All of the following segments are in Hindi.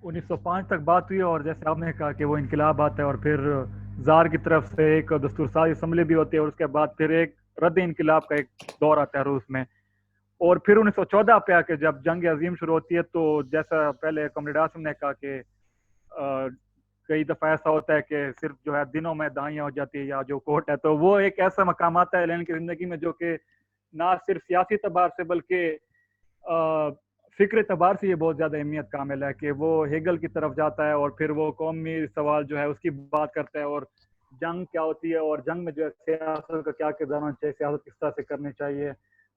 1905 तक बात हुई और जैसे आपने कहा कि वो इनकलाब आता है और फिर जार की तरफ से एक दस्तूरसाज असम्बली भी होती है और उसके बाद फिर एक रद्द इनकलाब का एक दौर आता है रूस में। और फिर 1914 पे आके जब जंग अजीम शुरू होती है तो जैसा पहले कमरेड आसिम ने कहा कि कई दफ़ा ऐसा होता है कि सिर्फ जो है दिनों में दाइयाँ हो जाती है या जो कोर्ट है, तो वो एक ऐसा मकाम आता है लेनिन की ज़िंदगी में जो कि ना सिर्फ सियासी तबार से बल्कि फिक्र तबार से ये बहुत ज़्यादा अहमियत कामिल है कि वो हेगल की तरफ जाता है और फिर वो कौमी सवाल जो है उसकी बात करता है और जंग क्या होती है और जंग में जो है सियासत का क्या किरदार होना चाहिए, सियासत किस तरह से करनी चाहिए।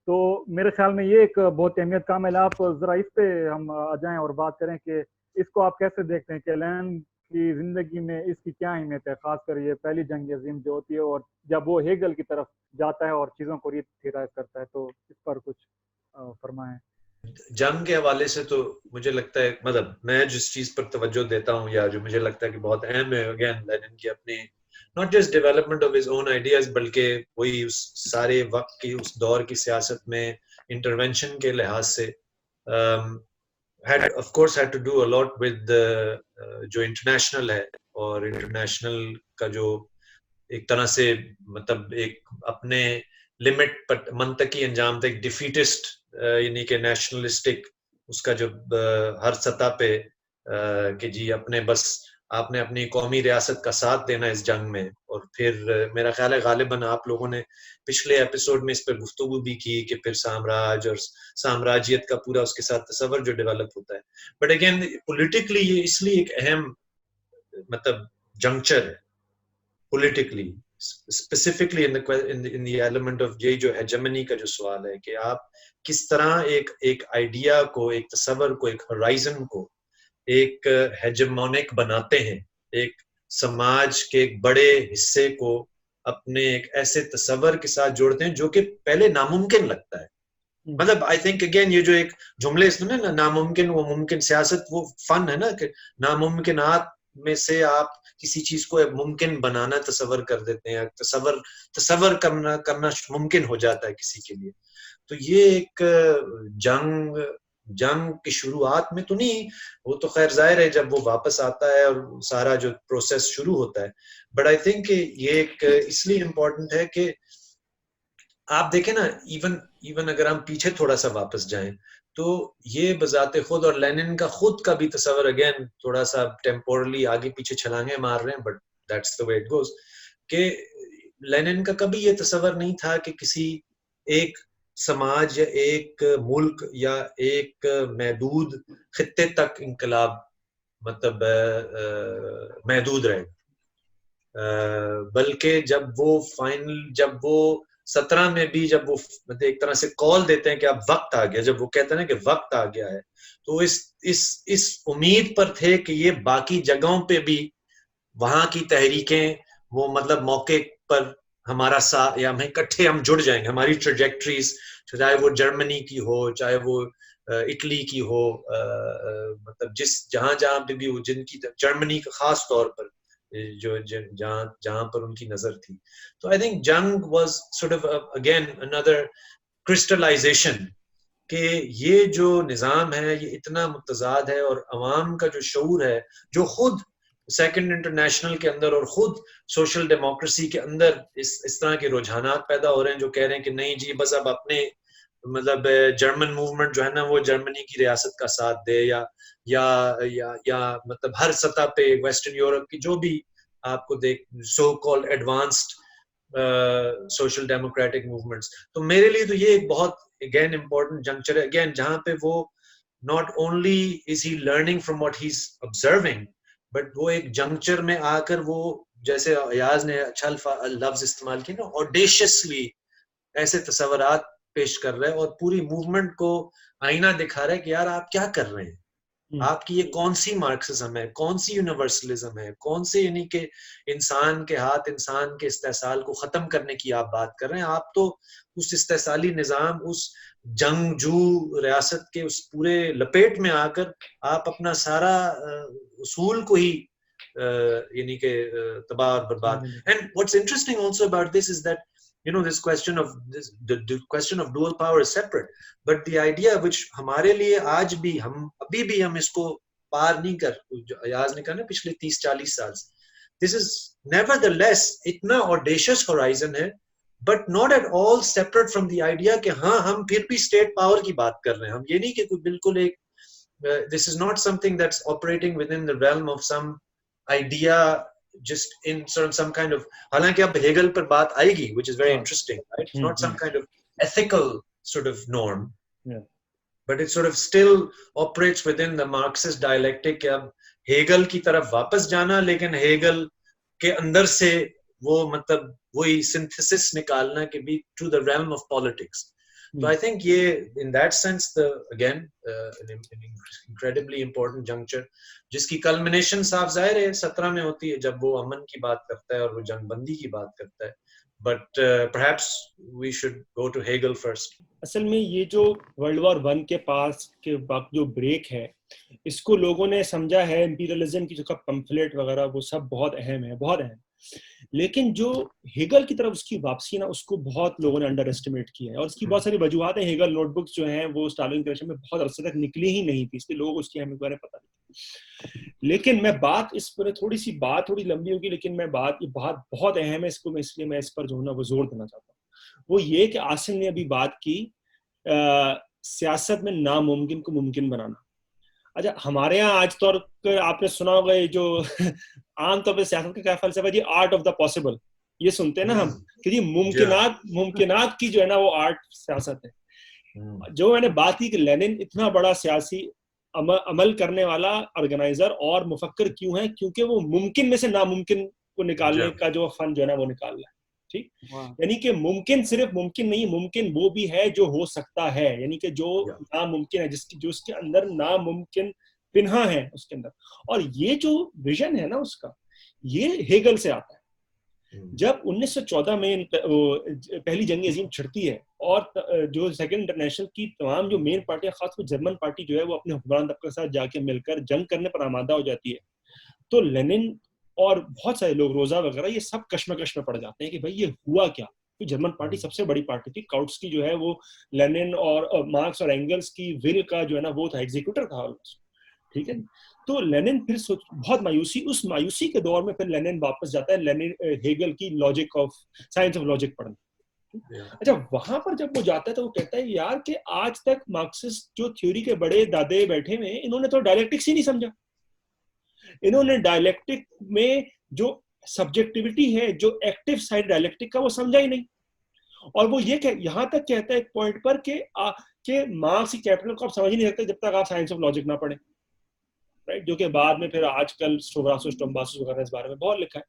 तो मेरे ख्याल में ये एक बहुत अहमियत कामिल है। आप ज़रा इस पे हम आ जाएं और बात करें कि इसको आप कैसे देखते हैं कि लेनिन की ज़िंदगी में इसकी क्या अहमियत है, खासकर ये पहली जंग अजीम जो होती है और जब वो हेगल की तरफ जाता है और चीज़ों को रीथेराइज करता है, तो इस पर कुछ फरमाएं। जंग के हवाले से तो मुझे लगता है, मतलब मैं जिस चीज पर तवज्जो देता हूँ या जो मुझे लगता है कि बहुत अहम है, अगेन लेनिन की अपनी not just development of his own ideas बल्कि वही उस सारे वक्त की उस दौर की सियासत में इंटरवेंशन के लिहाज से had of course had to do a lot with जो इंटरनेशनल है और इंटरनेशनल का जो एक तरह से मतलब एक अपने लिमिट पर मंतकी अंजाम तक डिफीटिस्ट यानी कि नेशनलिस्टिक उसका जो हर सतह पे कि जी अपने बस आपने अपनी कौमी रियासत का साथ देना इस जंग में। और फिर मेरा ख्याल है गालिबन आप लोगों ने पिछले एपिसोड में इस पर गुफ्तगू भी की कि फिर साम्राज्य और साम्राज्यत का पूरा उसके साथ तस्वर जो डेवलप होता है। बट अगेन पॉलिटिकली ये इसलिए एक अहम मतलब जंक्चर है politically, specifically in the element of ये जो hegemony का जो सवाल है कि आप किस तरह एक आइडिया को, एक तस्वर को, एक होराइजन को एक हेजेमोनिक बनाते हैं, एक समाज के एक बड़े हिस्से को अपने एक ऐसे तस्वर के साथ जोड़ते हैं जो कि पहले नामुमकिन लगता है। मतलब आई थिंक अगेन ये जो एक जुमले सुने ना, नामुमकिन वो मुमकिन, सियासत वो फन है ना कि नामुमकिनात में से आप किसी चीज को मुमकिन बनाना तस्वर कर देते हैं, तस्वर करना मुमकिन हो जाता है किसी के लिए। तो ये एक जंग जंग की शुरुआत में तो नहीं, वो तो खैर जाहिर है जब वो वापस आता है और सारा जो प्रोसेस शुरू होता है। बट आई थिंक ये एक इसलिए इम्पोर्टेंट है कि आप देखें ना, इवन अगर हम पीछे थोड़ा सा वापस जाएं तो ये बजाते खुद, और लेनिन का खुद का भी तस्वर अगेन थोड़ा सा टेम्पोरली आगे पीछे छलांगे मार रहे हैं, but that's the way it goes कि लेनिन का कभी ये तस्वर नहीं था कि किसी एक समाज या एक मुल्क या एक महदूद खित्ते तक इनकलाब मतलब महदूद रहे, बल्कि जब वो 17 में भी जब वो मतलब एक तरह से कॉल देते हैं कि अब वक्त आ गया, जब वो कहते हैं ना कि वक्त आ गया है, तो इस उम्मीद पर थे कि ये बाकी जगहों पे भी वहां की तहरीकें वो मतलब मौके पर हमारा साथ या हम इकट्ठे हम जुड़ जाएंगे, हमारी ट्रेजेक्ट्रीज चाहे वो जर्मनी की हो चाहे वो इटली की हो, मतलब जहां जहां पे भी वो जिनकी जर्मनी का खास तौर पर जो जहां जहां पर उनकी नजर थी। तो आई थिंक जंग was sort of again another crystallisation कि ये जो निज़ाम है ये इतना मुतजाद है और अवाम का जो शऊर है जो खुद सेकंड इंटरनेशनल के अंदर और खुद सोशल डेमोक्रेसी के अंदर इस तरह के रुझानात पैदा हो रहे हैं जो कह रहे हैं कि नहीं जी बस अब अपने मतलब जर्मन मूवमेंट जो है ना वो जर्मनी की रियासत का साथ दे या मतलब हर सतह पे वेस्टर्न यूरोप की जो भी आपको देख so called advanced social democratic movements. तो मेरे लिए तो ये एक बहुत अगेन इम्पोर्टेंट जंक्चर है, अगेन जहां पे वो not only is he learning from what he is observing, but वो एक जंक्चर में आकर वो जैसे अयाज ने अच्छा लफ्ज इस्तेमाल किया ना, ऑडेशियसली ऐसे तस्वरात पेश कर रहे हैं और पूरी मूवमेंट को आईना दिखा रहे हैं कि यार आप क्या कर रहे हैं, आपकी ये कौन सी मार्क्सिज्म है, कौन सी यूनिवर्सलिज्म है, कौन से यानी कि इंसान के हाथ इंसान के इस्तेसाल को खत्म करने की आप बात कर रहे हैं। आप तो उस इस्तेसाली निजाम, उस जंगजू रियासत के उस पूरे लपेट में आकर आप अपना सारा उसूल को ही यानी कि तबाह और बर्बाद। And what's interesting also about this is that you know this question of the question of dual power is separate, but the idea which हमारे लिए आज भी हम अभी भी हम इसको पार नहीं कर, जो अयाज ने कहा ना पिछले 30-40 साल से, दिस इज नेवरदलेस इतना ऑडेशियस होराइजन है, but not at all separate from the idea कि हाँ हम फिर भी स्टेट पावर की बात कर रहे हैं, हम ये नहीं कि कोई बिल्कुल एक this is not something that's operating within the realm of some idea just in some kind of, हालांकि अब हेगल पर बात आएगी, which is very interesting, right? It's not some kind of ethical sort of norm, but it sort of still operates within the Marxist dialectic कि अब हेगल की तरफ वापस जाना, लेकिन हेगल के अंदर से वो मतलब वही synthesis निकालना कि be to the realm of politics. So I think ये in that sense the again an incredibly important juncture जिसकी culmination साफ जाहिर है 17 में होती है जब वो अमन की बात करता है और वो जंगबंदी की बात करता है, but perhaps we should go to Hegel first. असल में ये जो वर्ल्ड वॉर 1 के पास के वक्त जो ब्रेक है, इसको लोगों ने समझा है इंपीरियलिज्म की जो पंफलेट वगैरह वो सब बहुत अहम है, बहुत अहम, लेकिन जो हेगल की तरफ उसकी वापसी ना, उसको बहुत लोगों ने अंडर एस्टिमेट किया है और उसकी बहुत सारी वजूहत है। हेगल नोटबुक्स जो हैं वो स्टालिन क्रेशन में बहुत अरसे तक निकली ही नहीं थी, इसलिए लोगों को उसकी अहमियत के बारे में पता नहीं। लेकिन मैं बात इस पर थोड़ी लंबी होगी, लेकिन ये बात बहुत अहम है, इसको इसलिए मैं इस पर जो है ना वो जोर देना चाहता हूँ। वो ये कि आसिम ने अभी बात की सियासत में नामुमकिन को मुमकिन बनाना। अच्छा, हमारे यहाँ आज तौर पर आपने सुना होगा ये जो आमतौर पर सियासत का क्या फलसफा है जी, आर्ट ऑफ द पॉसिबल, ये सुनते हैं ना हम कि जी मुमकिनात की जो है ना वो आर्ट सियासत है। जो मैंने बात की कि लेनिन इतना बड़ा सियासी अमल करने वाला ऑर्गेनाइजर और मुफक्कर क्यों है, क्योंकि वो मुमकिन में से नामुमकिन को निकालने का जो फन जो है ना वो निकाल रहा है। ठीक, यानी कि मुमकिन सिर्फ मुमकिन नहीं, मुमकिन वो भी है जो हो सकता है, यानी कि जो नामुमकिन है, जो उसके अंदर नामुमकिन पिन्हा है उसके अंदर। और ये जो विजन है ना उसका, ये हेगल से आता है। जब 1914 में पहली जंग अजीम छिड़ती है और जो सेकंड इंटरनेशनल की तमाम जो मेन पार्टियां, खासकर जर्मन पार्टी जो है वो अपने हुक्मरान तबके के साथ जाके मिलकर जंग करने पर आमादा हो जाती है, तो लेनिन और बहुत सारे लोग, रोजा वगैरह, ये सब कश्मकश में पड़ जाते हैं कि भाई ये हुआ क्या। तो जर्मन पार्टी सबसे बड़ी पार्टी थी, काउट्स्की जो है वो लेनिन और मार्क्स और एंगल्स की विल का जो है ना वो था, एग्जीक्यूटर था ऑलमोस्ट। ठीक है, तो लेनिन फिर बहुत उस मायूसी के दौर में फिर लेनिन वापस जाता है लेनिन हेगल की साइंस ऑफ लॉजिक पढ़ने। अच्छा, वहां पर जब वो जाता है तो वो कहता है यार कि आज तक मार्क्सिस्ट जो थ्योरी के बड़े दादे बैठे हुए हैं, इन्होंने तो डायलेक्टिक्स ही नहीं समझा। इन्होंने डायलेक्टिक में जो सब्जेक्टिविटी है, जो एक्टिव साइड डायलेक्टिक का, वो समझा ही नहीं। और वो ये यहां तक कहता है एक पॉइंट पर कि मार्क्स की कैपिटल को आप समझ ही नहीं सकते जब तक आप साइंस ऑफ लॉजिक ना पढ़े, राइट, जो कि बाद में फिर आजकल स्टोम्बासुस वगैरह इस बारे में बहुत लिखा है।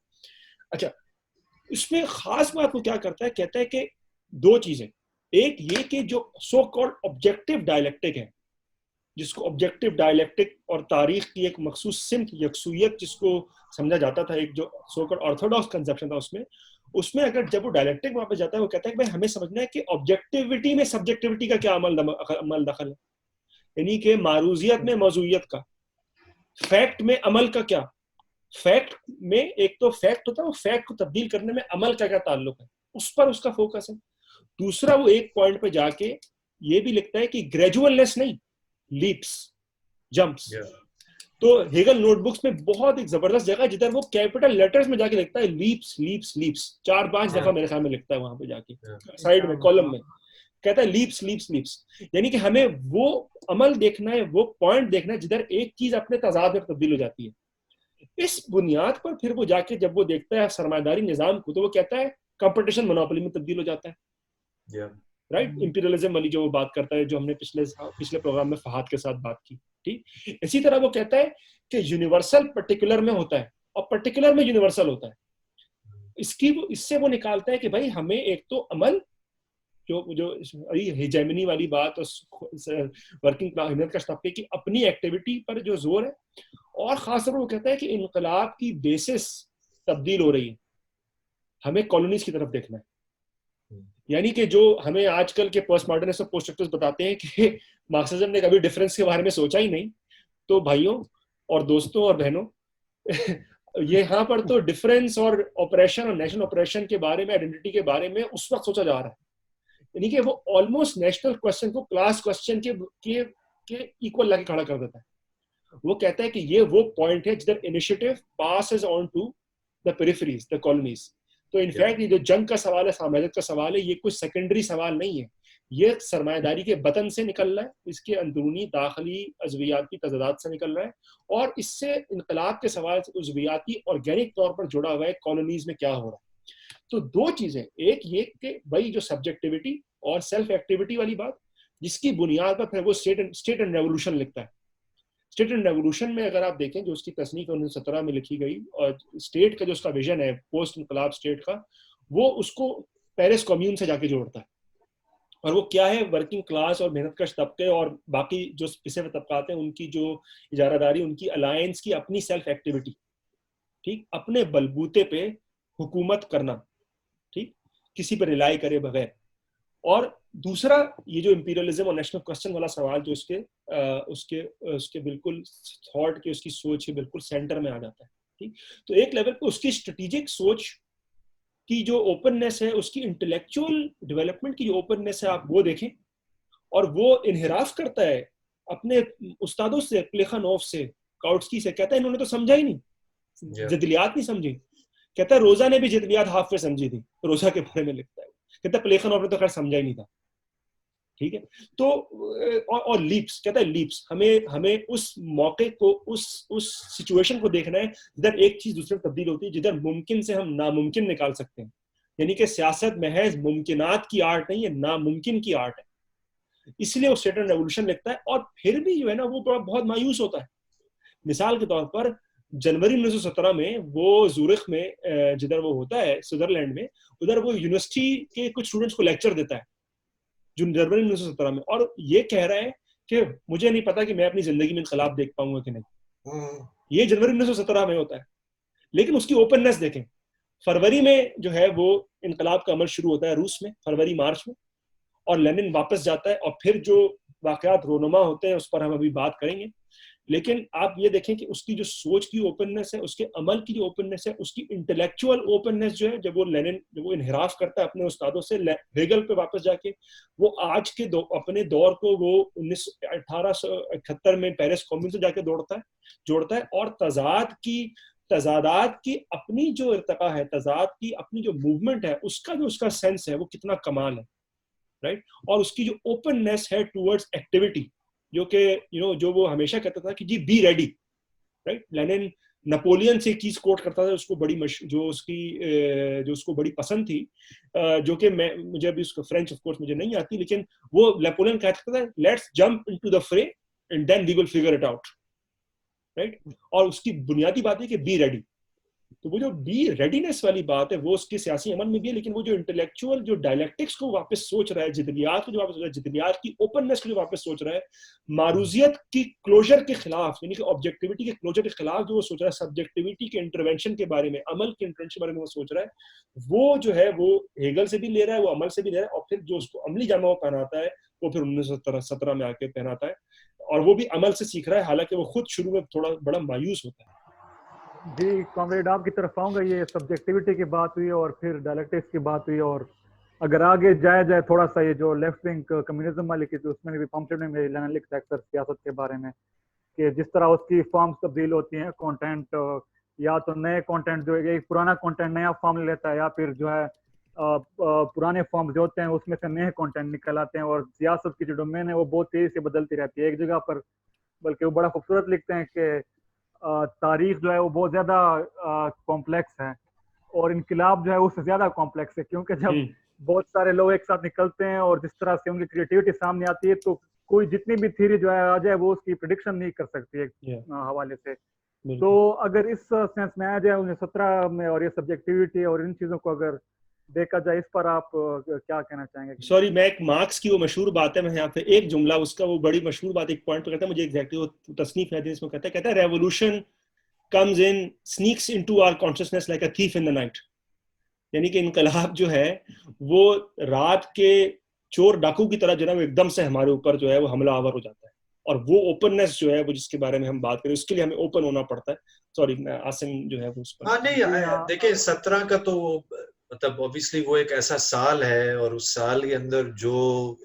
अच्छा, इसमें खास बात वो क्या करता है, कहता है कि दो चीजें, एक ये कि जो सो कॉल्ड ऑब्जेक्टिव डायलेक्टिक है, जिसको ऑब्जेक्टिव डायलेक्टिक और तारीख की एक मखसूस सिमत, यकसूयत जिसको समझा जाता था, एक जो सो कॉल्ड ऑर्थोडॉक्स कंसेप्शन था उसमें अगर जब वो डायलेक्टिक वापस जाता है, वो कहता है कि भाई हमें समझना है कि ऑब्जेक्टिविटी में सब्जेक्टिविटी का क्या अमल दखल है, यानी कि मारूजियत में मौजूयत का, फैक्ट में अमल का क्या, फैक्ट में एक तो फैक्ट होता है, वो फैक्ट को तब्दील करने में अमल का क्या ताल्लुक है, उस पर उसका फोकस है। दूसरा, वो एक पॉइंट पे जाके ये भी लिखता है कि ग्रेजुअलनेस नहीं, लीप्स, जंप्स। तो हेगल नोटबुक्स में बहुत एक जबरदस्त जगह जिधर वो कैपिटल लेटर्स में जाके लिखता है लीप्स लीप्स लीप्स, 4-5 दफा मेरे ख्याल में लिखता है वहां पे जाके साइड में कॉलम में, कहता है लीप्स लीप्स लीप्स, यानी कि हमें वो अमल देखना है, वो पॉइंट देखना है जिधर एक चीज अपने तजाद में तब्दील हो जाती है। इस बुनियाद पर फिर वो जाके जब वो देखता है सरमायादारी निजाम को, तो वो कहता है कंपटीशन मोनोपोली में तब्दील हो जाता है, राइट, इंपीरियलिज्म वाली जो वो बात करता है, जो हमने पिछले प्रोग्राम में फहाद के साथ बात की। ठीक, इसी तरह वो कहता है कि यूनिवर्सल पर्टिकुलर में होता है और पर्टिकुलर में यूनिवर्सल होता है। इससे वो निकालता है कि भाई हमें एक तो अमल, जो हेजेमनी वाली बात और वर्किंग क्लास तबके की अपनी एक्टिविटी पर जो जोर है, और खासतौर पर वो कहता है कि इनकलाब की बेसिस तब्दील हो रही है, हमें कॉलोनीज की तरफ देखना है। यानी कि जो हमें आजकल के पोस्ट मॉडर्निस्ट और पोस्ट स्ट्रक्चर्स बताते हैं कि मार्क्सिज्म ने कभी डिफरेंस के बारे में सोचा ही नहीं, तो भाइयों और दोस्तों और बहनों, ये यहाँ पर तो डिफरेंस और ऑपरेशन और नेशनल ऑपरेशन के बारे में, आइडेंटिटी के बारे में उस वक्त सोचा जा रहा है, यानी कि वो ऑलमोस्ट नेशनल क्वेश्चन को क्लास क्वेश्चन के इक्वल लाके खड़ा कर देता है। वो कहता है कि ये वो पॉइंट है जिधर initiative passes on to the peripheries, the colonies. तो इनफैक्ट ये जो जंग का सवाल है, साम्राज्यवाद का सवाल है, ये कोई सेकेंडरी सवाल नहीं है, ये सरमायादारी के बतन से निकल रहा है, इसके अंदरूनी दाखिली अज़वियाती तज़ादात से निकल रहा है, और इससे इनकलाब के सवाल से उज़वियाती ऑर्गेनिक तौर पर जुड़ा हुआ है कॉलोनीज में क्या हो रहा है। तो दो चीजें, एक ये कि भाई जो सब्जेक्टिविटी और सेल्फ एक्टिविटी वाली बात, जिसकी बुनियाद पर फिर वो स्टेट एंड रेवोल्यूशन लिखता है। स्टेट एंड रेवोल्यूशन में अगर आप देखें, जो उसकी तसनीफ 1917 में लिखी गई, और स्टेट का जो उसका विजन है पोस्ट इनकलाब स्टेट का, वो उसको पेरिस कम्यून से जाके जोड़ता है। और वो क्या है, वर्किंग क्लास और मेहनतकश तबके और बाकी जो पिछे हुए तबकात हैं उनकी जो इजारादारी, उनकी अलायंस की अपनी सेल्फ एक्टिविटी, ठीक, अपने बलबूते पे हुकूमत करना, ठीक, किसी पर रिलाई करे बगैर। और दूसरा ये जो इंपीरियलिज्म और नेशनल क्वेश्चन वाला सवाल जो उसके बिल्कुल थॉट की, उसकी सोच के बिल्कुल सेंटर में आ जाता है, ठीक। तो एक लेवल पे उसकी स्ट्रेटेजिक सोच की जो ओपननेस है, उसकी इंटेलेक्चुअल डेवलपमेंट की जो ओपननेस है, आप वो देखें। और वो इनहिराफ करता है अपने उस्तादों से, प्लेखानोव से, काउट्स्की से, कहता है इन्होंने तो समझा ही नहीं, जदलियात नहीं समझी। कहता है रोजा ने भी जदलियात हाफ पे समझी थी, रोजा के बारे में लिखता है, कहता है प्लेखानोव ने तो खैर समझा ही नहीं था, ठीक है। तो और लीप्स, कहता है लीप्स, हमें उस मौके को, उस सिचुएशन को देखना है जिधर एक चीज दूसरे में तब्दील होती है, जिधर मुमकिन से हम नामुमकिन निकाल सकते हैं। यानी कि सियासत महज मुमकिनात की आर्ट नहीं है, नामुमकिन की आर्ट है। इसलिए वो स्टेट एंड रेवोल्यूशन लिखता है। और फिर भी जो है ना, वो बहुत मायूस होता है। मिसाल के तौर पर जनवरी 1917 में वो ज़ूरिख में, जिधर वो होता है स्विट्जरलैंड में, उधर वो यूनिवर्सिटी के कुछ स्टूडेंट्स को लेक्चर देता है जनवरी 1917 में, और ये कह रहा है कि मुझे नहीं पता कि मैं अपनी जिंदगी में इनकलाब देख पाऊंगा कि नहीं। ये जनवरी 1917 में होता है। लेकिन उसकी ओपननेस देखें, फरवरी में जो है वो इनकलाब का अमल शुरू होता है रूस में, फरवरी मार्च में, और लेनिन वापस जाता है। और फिर जो वाकयात रोनुमा होते हैं उस पर हम अभी बात करेंगे। लेकिन आप ये देखें कि उसकी जो सोच की ओपननेस है, उसके अमल की जो ओपननेस है, उसकी इंटेलेक्चुअल ओपननेस जो है, जब वो इनहिराफ करता है अपने उस्तादों से, हेगल पे वापस जाके वो आज के अपने दौर को वो 1871 में पेरिस कम्यून से जाके जोड़ता है और तजादात की अपनी जो इर्तका है, तजाद की अपनी जो मूवमेंट है, उसका सेंस है वो कितना कमाल है, राइट। और उसकी जो ओपननेस है टूवर्ड्स एक्टिविटी, जो कि जो वो हमेशा कहता था कि G be ready, right. Lenin Napoleon से एक चीज कोट करता था, उसको बड़ी जो उसको बड़ी पसंद थी, जो कि मुझे अभी उसको फ्रेंच ऑफ कोर्स मुझे नहीं आती, लेकिन वो नेपोलियन कहता था let's jump into the fray and then we will figure it out, right. और उसकी बुनियादी बात है कि बी रेडी। तो वो जो बी रेडीनेस वाली बात है वो उसके सियासी अमल में भी है, लेकिन वो जो इंटेलेक्चुअल जो डायलेक्टिक्स को वापस सोच रहा है, जिदलियात को जो वापस सोच रहा है, जिदलियात की ओपननेस को जो वापस सोच रहा है, मारूजियत की क्लोजर के खिलाफ, यानी कि ऑब्जेक्टिविटी के क्लोजर के खिलाफ जो वो सोच रहा है, सब्जेक्टिविटी के इंटरवेंशन के बारे में, अमल के इंटरवेंशन के बारे में वो सोच रहा है, वो जो है वो हेगल से भी ले रहा है, वो अमल से भी ले रहा है, और फिर जो उसको अमली जामा वो पहनाता है वो फिर 1917 में आके पहनाता है, और वो भी अमल से सीख रहा है, हालांकि वो खुद शुरू में थोड़ा बड़ा मायूस होता है। जी कॉमरेड, आपकी तरफ आऊँगा। ये सब्जेक्टिविटी की बात हुई और फिर डायलेक्टिक्स की बात हुई, और अगर आगे जाया थोड़ा सा, ये जो लेफ्ट विंग कम्युनिज्म वाली की, तो उसमें भी पम्पलेट में लेनिन लिखता है अक्सर सियासत के बारे में, कि जिस तरह उसकी फॉर्म्स तब्दील होती हैं, कंटेंट या तो नए कंटेंट जो है, पुराना कंटेंट नया फॉर्म ले लेता है, या फिर जो है पुराने फॉर्म्स जो होते हैं उसमें से नए कंटेंट निकल आते हैं, और सियासत की जो डोमेन है वो बहुत तेजी से बदलती रहती है एक जगह पर। बल्कि वो बड़ा खूबसूरत लिखते हैं कि तारीख जो है वो बहुत ज्यादा कॉम्प्लेक्स है, और इनकलाब जो है उससे ज्यादा कॉम्प्लेक्स है, क्योंकि जब बहुत सारे लोग एक साथ निकलते हैं और जिस तरह से उनकी क्रिएटिविटी सामने आती है, तो कोई जितनी भी थ्योरी जो है आ जाए वो उसकी प्रिडिक्शन नहीं कर सकती है हवाले से। तो अगर इस सेंस में आ जाए 1917 में, और ये सब्जेक्टिविटी और इन चीजों को अगर देखा जाए, इस पर आप क्या कहना चाहेंगे? सॉरी, मैं एक मार्क्स की वो मशहूर बात है, मैं यहाँ पे एक जुमला उसका, वो बड़ी मशहूर बात एक पॉइंट पे कहता है, मुझे एग्जैक्टली वो तसनीफ है जिसमें कहता है revolution comes in, sneaks into our consciousness like a thief in the night. यानी कि इनकलाब जो है वो रात के चोर डाकू की तरह जो है वो एकदम से हमारे ऊपर जो है वो हमला आवर हो जाता है, और वो ओपननेस जो है वो जिसके बारे में हम बात करें, उसके लिए हमें ओपन होना पड़ता है। सॉरी, आसिम जो है वो उस पर। हाँ नहीं, देखिए 17 का तो मतलब ऑब्वियसली वो एक ऐसा साल है और उस साल के अंदर जो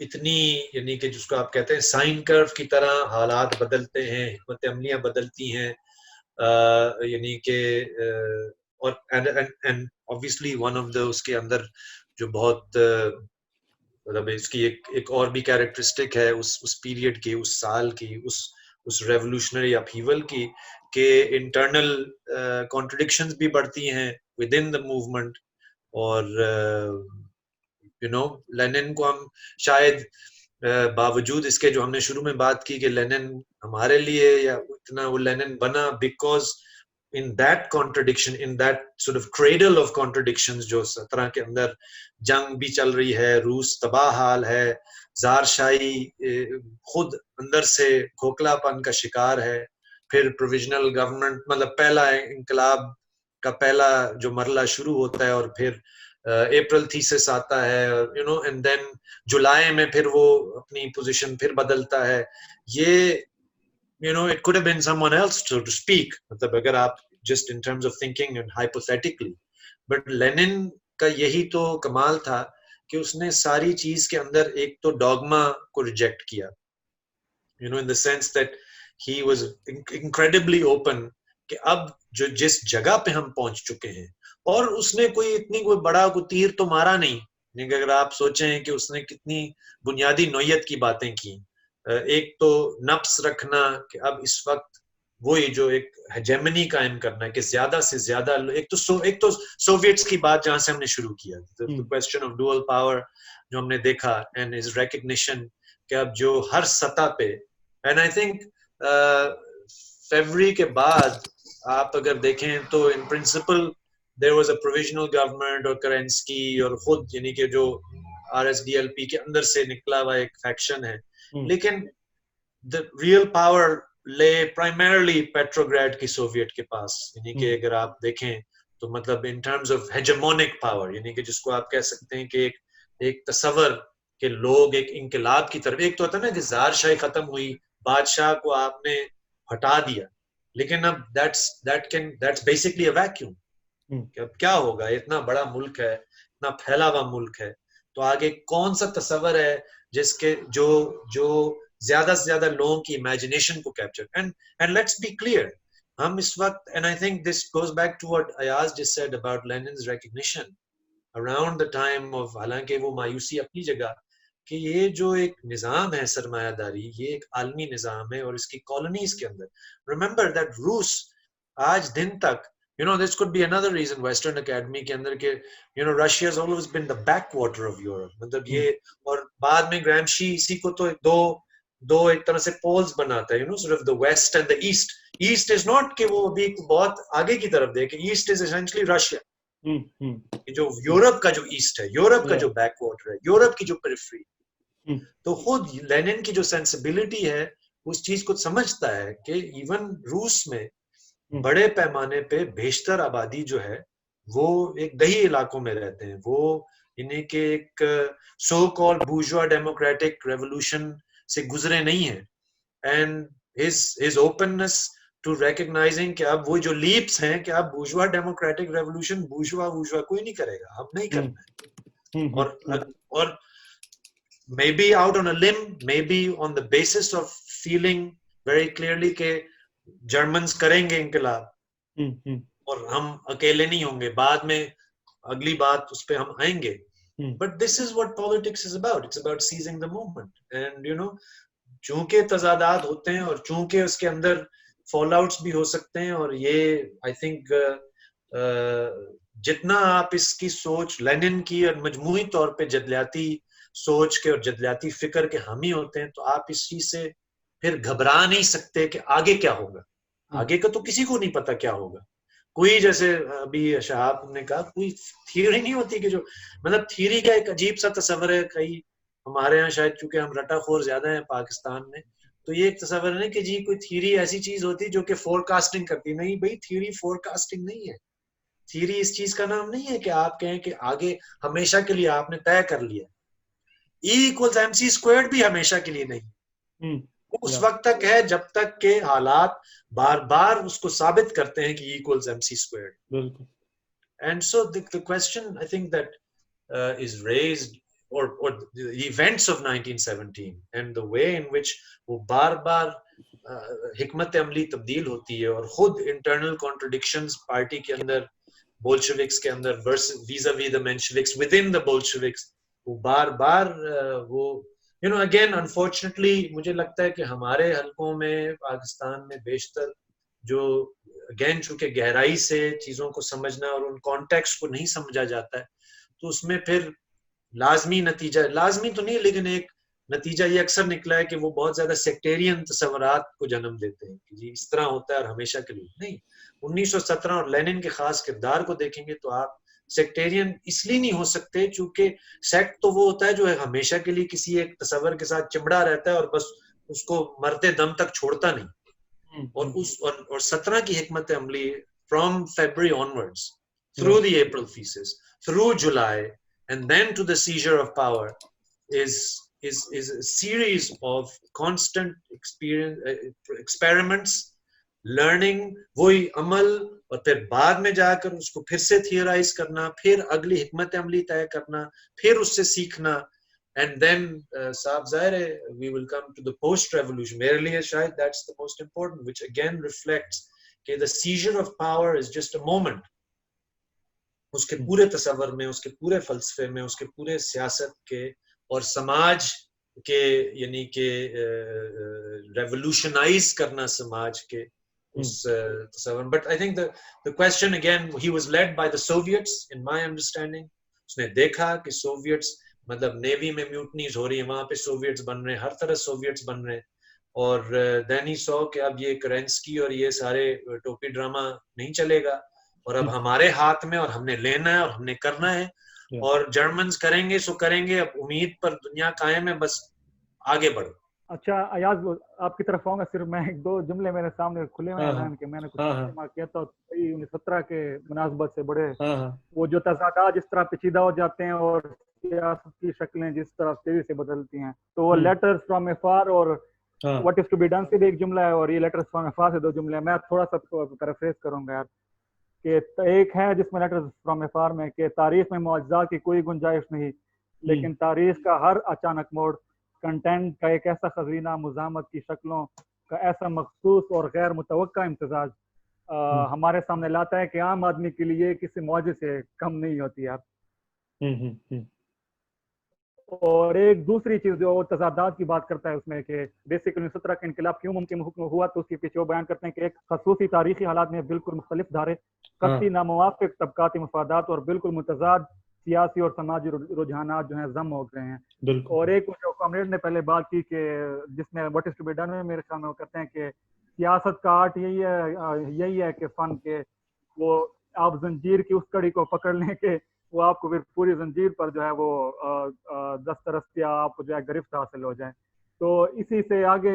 इतनी यानी कि जिसको आप कहते हैं साइन कर्व की तरह हालात बदलते हैं, हिकमत अमलियां बदलती हैं, यानी कि और and obviously one of the उसके अंदर जो बहुत मतलब इसकी एक और भी कैरेक्टरिस्टिक है उस पीरियड की, उस साल की, उस रेवोल्यूशनरी अपहीवल की, के इंटरनल कॉन्ट्रडिक्शंस भी बढ़ती हैं विद इन द मूवमेंट। और लेनिन को हम शायद बावजूद इसके जो हमने शुरू में बात की कि लेनिन हमारे लिए या इतना वो लेनिन बना because in that contradiction, in that sort of cradle of contradictions, जो 17 के अंदर जंग भी चल रही है, रूस तबाह हाल है, ज़ारशाही खुद अंदर से खोखलापन का शिकार है, फिर प्रोविजनल गवर्नमेंट मतलब पहला इंकलाब का पहला जो मरला शुरू होता है और फिर अप्रैल थीसिस आता है, एंड देन जुलाई में फिर वो अपनी पोजीशन फिर बदलता है। ये it could have been someone else to speak, मतलब अगर आप just in terms of thinking and hypothetically, but Lenin का यही तो कमाल था कि उसने सारी चीज के अंदर एक तो डॉगमा को रिजेक्ट किया, in the sense that he was incredibly open कि अब जो जिस जगह पे हम पहुंच चुके हैं, और उसने कोई बड़ा कोई तीर तो मारा नहीं, अगर आप सोचें कि उसने कितनी बुनियादी नौयत की बातें की। एक तो नफ्स रखना कि अब इस वक्त वही जो एक हेजेमनी कायम करना है कि ज्यादा से ज्यादा, एक तो सोवियट्स की बात जहां से हमने शुरू किया, the question of dual power जो हमने देखा, एंड इज रिकग्निशन कि अब जो हर सतह पे, एंड आई थिंक फरवरी के बाद आप अगर देखें तो in principle there was a provisional government और करेंस्की और खुद यानी कि जो आरएसडीएलपी के अंदर से निकला हुआ एक फैक्शन है, लेकिन द रियल पावर ले प्राइमरली पेट्रोग्राड की सोवियत के पास, यानी कि अगर आप देखें तो मतलब in terms of hegemonic power, यानी कि जिसको आप कह सकते हैं कि एक तस्वर के लोग एक इंकलाब की तरफ, एक तो होता है ना कि ज़ारशाही खत्म हुई, बादशाह को आपने हटा दिया, लेकिन अब that's basically a vacuum। अब क्या होगा, इतना बड़ा मुल्क है, इतना फैला हुआ मुल्क है, तो आगे कौन सा तस्वर है जिसके जो ज्यादा से ज्यादा लोगों की इमेजिनेशन को capture, and let's be clear, हम इस वक्त, and I think this goes back to what Ayaz just said about Lenin's recognition around the time of, हालांकि वो मायूसी अपनी जगह, कि ये जो एक निजाम है सरमायादारी, ये एक आलमी निजाम है और इसकी कॉलोनीज के अंदर, रिमेंबर दैट रूस आज दिन तक, this could be another reason Western Academy के अंदर के, Russia has always been the backwater of Europe, मतलब ये, और बाद में ग्रैमशी इसी को तो दो एक तरह से पोल्स बनाता है, sort of the west and the east is not कि वो अभी बहुत आगे की तरफ देखे, east is essentially Russia, जो यूरोप का जो ईस्ट है, यूरोप का जो बैकवाटर है, यूरोप की जो पेरिफेरी, तो खुद लेनिन की जो सेंसिबिलिटी है उस चीज को समझता है कि इवन रूस में बड़े पैमाने पे बेशतर आबादी जो है वो एक दही इलाकों में रहते हैं, वो इन्हें के एक so called bourgeois democratic revolution से गुजरे नहीं है, and his openness to recognising कि अब वो जो लीप्स हैं कि अब बूर्जुआ डेमोक्रेटिक रेवोल्यूशन बूर्जुआ कोई नहीं करेगा, अब नहीं करना है, और maybe out on a limb, maybe on the basis of feeling very clearly के जर्मन्स करेंगे इंकलाब और हम अकेले नहीं होंगे, बाद में अगली बात उस पे हम आएंगे, but this is what politics is about, it's about seizing the moment, and चूंकि तजादात होते हैं और चूंकि उसके अंदर फॉलआउट्स भी हो सकते हैं, और ये आई थिंक जितना आप इसकी सोच लेनिन की और मजमूई तौर पे जदलियाती सोच के और जदलियाती फिक्र के हामी होते हैं, तो आप इस चीज से फिर घबरा नहीं सकते कि आगे क्या होगा, आगे का तो किसी को नहीं पता क्या होगा, कोई जैसे अभी शहाब ने कहा कोई थियरी नहीं होती कि जो मतलब थियरी का एक अजीब सा तस्वर है, कई हमारे यहाँ शायद चूंकि हम रटाखोर ज्यादा हैं पाकिस्तान में, तो ये एक तस्वर है कि जी कोई थियरी ऐसी चीज होती जो कि फोरकास्टिंग करती, नहीं भाई, थियरी फोरकास्टिंग नहीं है, थियरी इस चीज का नाम नहीं है कि आप कहें कि आगे हमेशा के लिए आपने तय कर लिया, E=mc² भी हमेशा के लिए नहीं, उस वक्त तक है जब तक के हालात बार बार उसको साबित करते हैं कि E=mc²। And so the question I think that is raised, or the events of 1917 and the way in which वो बार-बार हिकमत अमली तब्दील होती है और खुद internal contradictions पार्टी के अंदर, Bolsheviks के अंदर vis-a-vis the Mensheviks, within the Bolsheviks, वो बार-बार वो again unfortunately मुझे लगता है कि हमारे हलकों में पाकिस्तान में बेशतर जो again चूंकि गहराई से चीजों को समझना और उन कॉन्टेक्स्ट को नहीं समझा जाता है, तो उसमें फिर लाजमी तो नहीं, लेकिन एक नतीजा ये अक्सर निकला है कि वो बहुत ज्यादा सेक्टेरियन तस्वुरात को जन्म देते हैं कि जी इस तरह होता है और हमेशा के लिए नहीं। 1917 और लेनिन के खास किरदार को देखेंगे तो आप सेक्टेरियन इसलिए नहीं हो सकते चूंकि सेक्ट तो वो होता है जो है हमेशा के लिए किसी एक तस्वर के साथ चिमड़ा रहता है और बस उसको मरते दम तक छोड़ता नहीं। और 17 की हिकमत अमली from February onwards, through the April thesis, through July, and then to the seizure of power, is a series of constant experiments, learning, वही अमल, और फिर बाद में जाकर उसको फिर से थियराइज करना, फिर अगली हिकमत अमली तय करना, फिर उससे सीखना, and then साहब ज़ाहिर है we will come to the post revolution, मेरे लिए शायद that's the most important, which again reflects कि the seizure of power is just a moment, उसके पूरे तस्वर में, उसके पूरे फलसफे में, उसके पूरे सियासत के और समाज के, यानी कि revolutionize करना समाज के उस तस्वर। But I think the question again, he was led by the Soviets in my understanding, उसने देखा कि Soviets मतलब नेवी में म्यूटनीज हो रही है, वहां पे सोवियट्स बन रहे हैं, हर तरह सोवियट्स बन रहे हैं, और देन ही सॉ कि अब ये करेंस्की और ये सारे टोपी ड्रामा नहीं चलेगा और अब हमारे हाथ में, और हमने लेना है और हमने करना है, और जर्मन्स करेंगे सो करेंगे, अब उम्मीद पर दुनिया कायम है, बस आगे बढ़ो। अच्छा अयाज, आपकी तरफ आऊंगा, सिर्फ मैं एक दो जुमले मेरे सामने खुले हुए हैं कि मैंने कुछ इस्तेमाल किया था 1917 के मुनासबत से, बड़े वो जो तज़ादात जिस तरह पेचीदा हो जाते हैं और सियासत की शक्लें जिस तरह तेजी से बदलती हैं, तो वो लेटर्स फ्रॉम अफार और what is to be done से भी एक जुमला है, और ये लेटर्स फ्रॉम अफार से दो जुमले हैं। मैं थोड़ा सा पैराफ्रेज करूंगा यार, कि एक है जिसमें लेटर्स फ्रॉम अफार में कि तारीख में मुआजिज़ा की कोई गुंजाइश नहीं, लेकिन तारीख का हर अचानक मोड़ कंटेंट का एक ऐसा खजीना, मुज़ाहमत की शक्लों का ऐसा मखसूस और गैर मुतवक्का इम्तिजाज हमारे सामने लाता है कि आम आदमी के लिए किसी मौजे से कम नहीं होती यार। और एक दूसरी चीज जो तजादात की बात करता है उसमें कि बेसिकली 1917 का इनकलाब क्यों मुमकिन हुआ, तो उसके पीछे वो बयान करते हैं कि एक खसूसी तारीखी हालात में बिल्कुल मुख्तलिफ धारे, कत्ती नामुवाफिक तबकाती मफादात और बिल्कुल मुतजाद सियासी और समाजी रुझानात जो है जम हो गए हैं। और एक जो कॉमरेड ने पहले बात की कि जिसमें what is to be done में मेरे ख्याल में वो कहते हैं कि सियासत का आर्ट यही है कि फन के वो आप जंजीर की उस कड़ी को पकड़ लें कि वो आपको फिर पूरी जंजीर पर जो है वो दस्तरस्त या आपको जो है गिरफ्त हासिल हो जाए। तो इसी से आगे